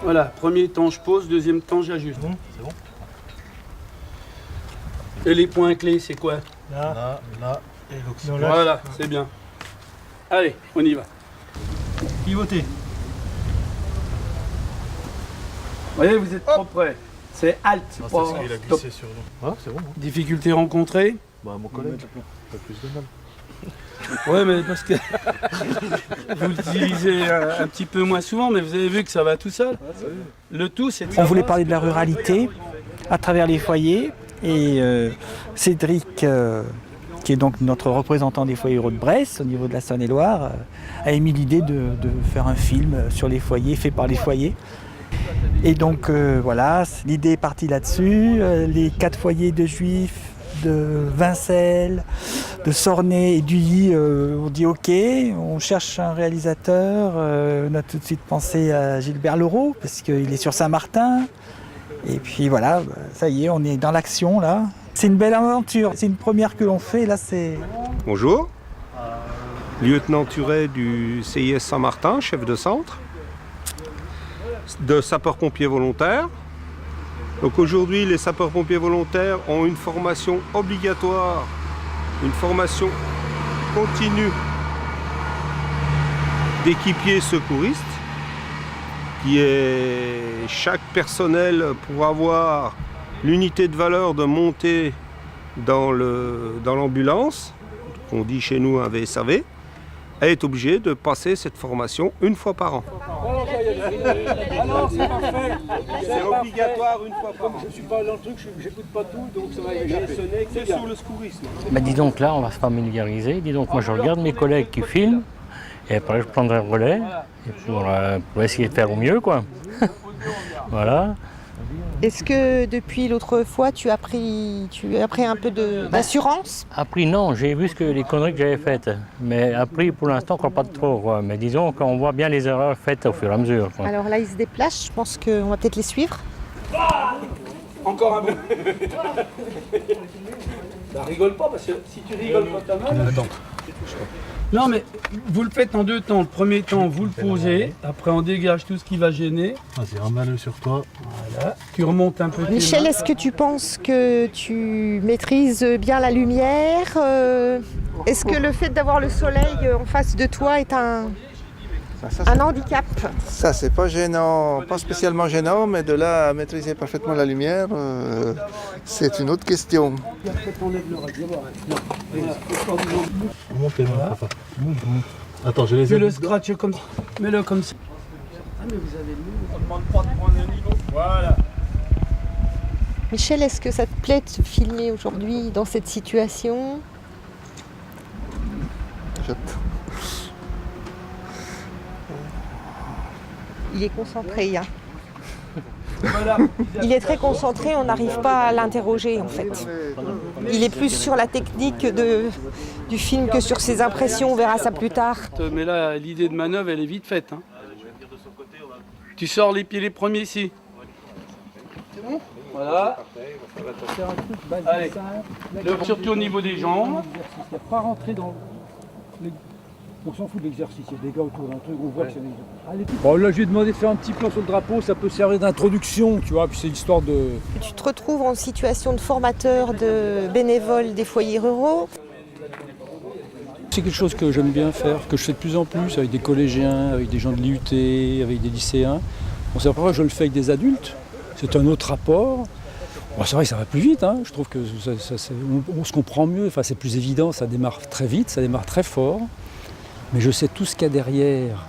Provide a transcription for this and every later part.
Voilà, premier temps je pose, deuxième temps j'ajuste. C'est bon. Et les points clés, c'est quoi? Là, et l'oxygène. Voilà, c'est bien. Allez, on y va. Pivoter. Vous voyez, vous êtes trop près. C'est halt, c'est Ah, pas c'est ce qu'il a stop. glissé sur nous. Ah, c'est bon. Hein. Difficulté rencontrée? Bah, mon collègue, pas plus de mal. Ouais, mais parce que vous l'utilisez un petit peu moins souvent, mais vous avez vu que ça va tout seul. Le tout, c'est de On savoir voulait ce parler de la que- ruralité à travers les foyers et Cédric, qui est donc notre représentant des foyers ruraux de Bresse au niveau de la Saône-et-Loire, a émis l'idée de faire un film sur les foyers, fait par les foyers. Et donc voilà, l'idée est partie là-dessus. Les 4 foyers de Juifs, de Vincelles, de Sornay et d'Uilly ont dit OK, on cherche un réalisateur. On a tout de suite pensé à Gilbert Leroux, parce qu'il est sur Saint-Martin. Et puis voilà, ça y est, on est dans l'action là. C'est une belle aventure, c'est une première que l'on fait, là c'est... Bonjour, lieutenant Turet du CIS Saint-Martin, chef de centre, de sapeurs-pompiers volontaires. Donc aujourd'hui, les sapeurs-pompiers volontaires ont une formation obligatoire, une formation continue d'équipiers secouristes, qui est chaque personnel pour avoir l'unité de valeur de monter dans l'ambulance, qu'on dit chez nous un VSAV, est obligé de passer cette formation une fois par an. C'est obligatoire une fois par an. Je suis pas dans le truc, j'écoute pas tout, donc ça va échapper. C'est sur le secourisme. Ben dis donc là, on va se familiariser. Dis donc, moi je regarde mes collègues qui filment, et après je prendrai le relais et pour essayer de faire au mieux, quoi. Voilà. Est-ce que depuis l'autre fois, tu as pris un peu d'assurance? Appris, non, j'ai vu les conneries que j'avais faites. Mais appris, pour l'instant, encore pas de trop, quoi. Mais disons qu'on voit bien les erreurs faites au fur et à mesure, quoi. Alors là, ils se déplacent, je pense qu'on va peut-être les suivre. Encore un peu. Ça rigole pas, parce que si tu rigoles pas ta main... Attends. Non, mais vous le faites en 2 temps. Le premier temps, vous le posez. Après, on dégage tout ce qui va gêner. Vas-y, remets-le sur toi. Voilà. Tu remontes un peu tes Michel, mains. est-ce que tu penses que tu maîtrises bien la lumière? Est-ce que le fait d'avoir le soleil en face de toi est un handicap? Ça, c'est pas gênant, pas spécialement gênant, mais de là à maîtriser parfaitement la lumière, c'est une autre question. Monte tes mains, papa. Attends, je les ai. Tu le scratches comme ça. Mets-le comme ça. Ah, mais vous avez le... On ne demande pas de prendre un niveau. Voilà. Michel, est-ce que ça te plaît de se filmer aujourd'hui dans cette situation? Il est concentré, hein. Voilà. Il est très concentré, on n'arrive pas à l'interroger en fait. Il est plus sur la technique du film que sur ses impressions, on verra ça plus tard. Mais là, l'idée de manœuvre, elle est vite faite. Hein. Tu sors les pieds les premiers ici. C'est bon? Voilà. Allez. Surtout au niveau des jambes. Pas rentrer dans on s'en fout de l'exercice, il y a des gars autour d'un truc, on voit que c'est des... Bon là je lui ai demandé de faire un petit plan sur le drapeau, ça peut servir d'introduction, tu vois, puis c'est l'histoire de... Tu te retrouves en situation de formateur, de bénévole des foyers ruraux. C'est quelque chose que j'aime bien faire, que je fais de plus en plus avec des collégiens, avec des gens de l'IUT, avec des lycéens. Bon, c'est après je le fais avec des adultes, c'est un autre rapport. Bon, c'est vrai que ça va plus vite, hein. Je trouve que on se comprend mieux, enfin, c'est plus évident, ça démarre très vite, ça démarre très fort. Mais je sais tout ce qu'il y a derrière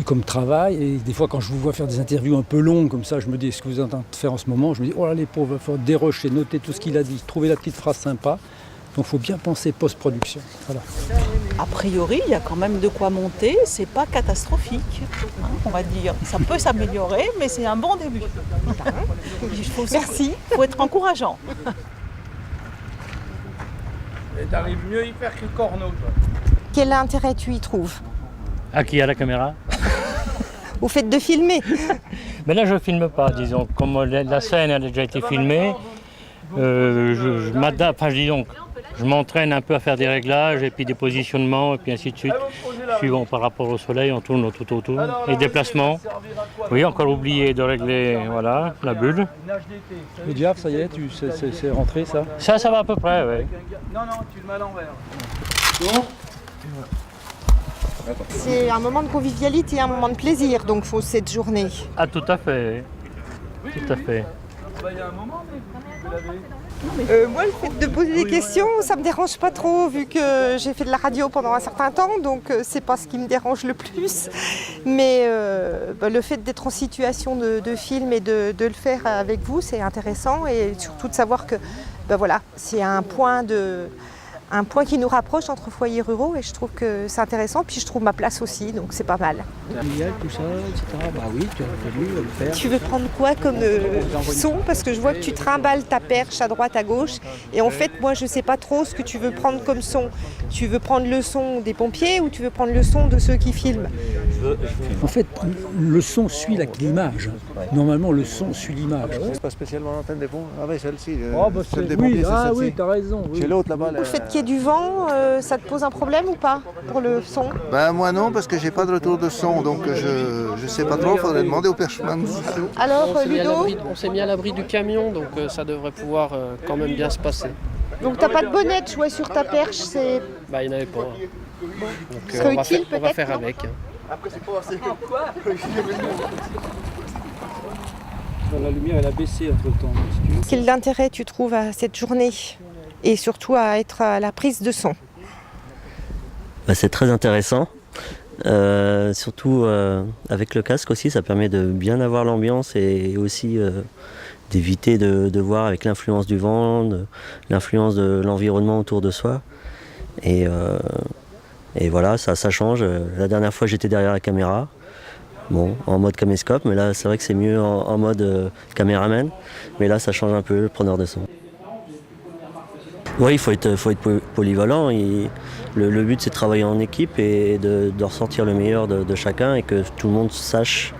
comme travail. Et des fois, quand je vous vois faire des interviews un peu longues comme ça, je me dis, est-ce que vous êtes en train de faire en ce moment? Je me dis, oh là, les pauvres, il faut dérocher, noter tout ce qu'il a dit, trouver la petite phrase sympa. Donc il faut bien penser post-production. Voilà. A priori, il y a quand même de quoi monter, c'est pas catastrophique, hein, on va dire. Ça peut s'améliorer, mais c'est un bon début. Merci. Il faut être encourageant. Et t'arrives mieux à y faire que Corneau, toi. Quel intérêt tu y trouves À qui a la caméra? au fait de filmer? Mais là, je ne filme pas, disons. Comme la scène elle a déjà été filmée, je m'adapte, enfin, dis donc, je m'entraîne un peu à faire des réglages et puis des positionnements et puis ainsi de suite. Suivant par rapport au soleil, on tourne tout autour. Les déplacements. Oui, encore oublié de régler voilà, la bulle. Le diable, ça y est, c'est rentré ça? Ça va à peu près, oui. Non, tu le mets à l'envers. Bon. C'est un moment de convivialité, un moment de plaisir, donc faut cette journée. Ah, tout à fait. Tout à fait. Il y a un moment, mais vous l'avez. Moi, le fait de poser des questions, ça me dérange pas trop, vu que j'ai fait de la radio pendant un certain temps, donc c'est pas ce qui me dérange le plus. Mais le fait d'être en situation de film et de le faire avec vous, c'est intéressant, et surtout de savoir que voilà, c'est un point qui nous rapproche entre foyers ruraux, et je trouve que c'est intéressant, puis je trouve ma place aussi, donc c'est pas mal. Tout ça, etc. Bah oui, tu as fallu le faire. Tu veux prendre quoi comme son? Parce que je vois que tu trimbales ta perche à droite, à gauche. Et en fait, moi, je sais pas trop ce que tu veux prendre comme son. Tu veux prendre le son des pompiers ou tu veux prendre le son de ceux qui filment? En fait, le son suit l'image. Normalement, le son suit l'image. C'est pas spécialement l'antenne des ponts. Ah oui, celle-ci. Celle des pompiers, c'est celle-ci. T'as raison. Chez l'autre là-bas. Le fait qu'il y ait du vent, ça te pose un problème ou pas pour le son? Ben moi non, parce que j'ai pas de retour de son, donc je sais pas trop, faudrait demander au perchman. Alors Ludo? On s'est mis à l'abri du camion, donc ça devrait pouvoir quand même bien se passer. Donc t'as pas de bonnet jouer sur ta perche, c'est... Bah il n'y en avait pas. Ce serait utile on va peut-être, faire non? avec. Après c'est pas assez. La lumière, elle a baissé entre le temps. Si tu veux. Quel intérêt tu trouves à cette journée? Et surtout à être à la prise de son? C'est très intéressant. Surtout avec le casque aussi, ça permet de bien avoir l'ambiance et aussi d'éviter de voir avec l'influence du vent, l'influence de l'environnement autour de soi. Et voilà, ça change. La dernière fois j'étais derrière la caméra, bon, en mode caméscope, mais là c'est vrai que c'est mieux en mode caméraman. Mais là ça change un peu, le preneur de son. Oui, il faut être polyvalent. Le but c'est de travailler en équipe et de ressortir le meilleur de chacun et que tout le monde sache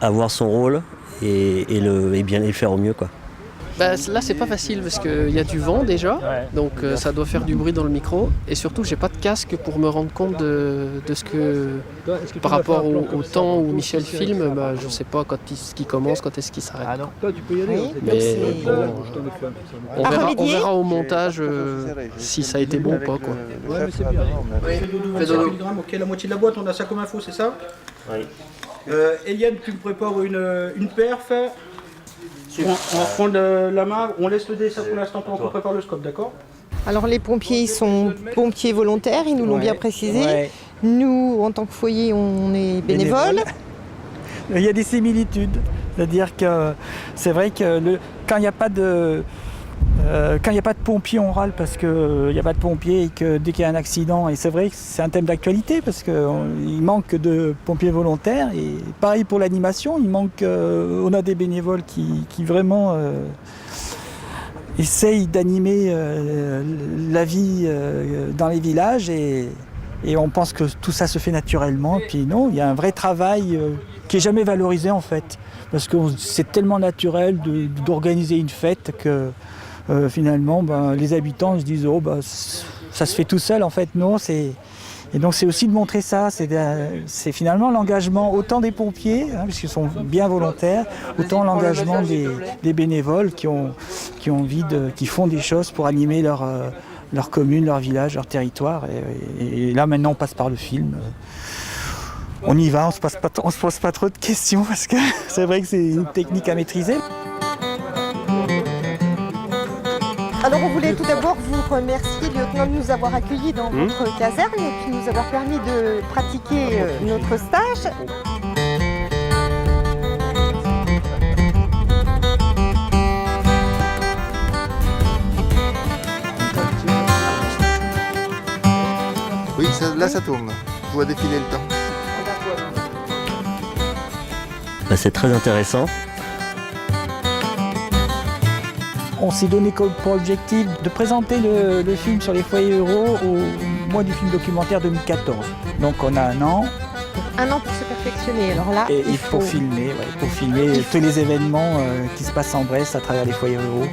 avoir son rôle et bien le faire au mieux, quoi. Bah, là c'est pas facile parce qu'il y a du vent déjà, donc ça doit faire du bruit dans le micro. Et surtout j'ai pas de casque pour me rendre compte de ce que... Par rapport au temps où Michel filme, bah, je sais pas quand est-ce qu'il commence, quand est-ce qu'il s'arrête. Ah non, toi tu peux y aller. Oui, Mais bon, on verra au remédier. montage si ça a été bon ou pas, quoi. Ouais, mais c'est bien. Ok, la moitié de la boîte, on a ça comme info, c'est ça? Oui. Eliane, tu me prépares une perf. On va prendre la main, on laisse le dé ça pour l'instant pendant qu'on prépare le scope, d'accord? Alors les pompiers, ils sont pompiers volontaires, ils nous l'ont bien précisé. Ouais. Nous, en tant que foyer, on est bénévoles. Il y a des similitudes. C'est-à-dire que c'est vrai que quand il n'y a pas de pompiers, on râle parce qu'il n'y a pas de pompiers et que dès qu'il y a un accident, et c'est vrai que c'est un thème d'actualité parce qu'il manque de pompiers volontaires, et pareil pour l'animation, on a des bénévoles qui vraiment essayent d'animer la vie dans les villages, et on pense que tout ça se fait naturellement. Puis non, il y a un vrai travail qui n'est jamais valorisé en fait, parce que c'est tellement naturel d'organiser une fête que finalement les habitants se disent ça se fait tout seul. En fait non, et donc c'est aussi de montrer ça, c'est finalement l'engagement autant des pompiers, parce qu'ils sont bien volontaires, autant l'engagement des bénévoles qui ont envie qui font des choses pour animer leur commune, leur village, leur territoire. Et là maintenant on passe par le film. On y va, on se pose pas trop de questions parce que c'est vrai que c'est une technique à maîtriser. Alors on voulait tout d'abord vous remercier, lieutenant, de nous avoir accueillis dans votre caserne et puis nous avoir permis de pratiquer notre stage. Oui, là ça tourne. Je vois défiler le temps. C'est très intéressant. On s'est donné pour objectif de présenter le film sur les foyers ruraux au mois du film documentaire 2014. Donc on a un an. Un an pour se perfectionner. Alors là, et il faut filmer tous les événements qui se passent en Bresse à travers les foyers ruraux.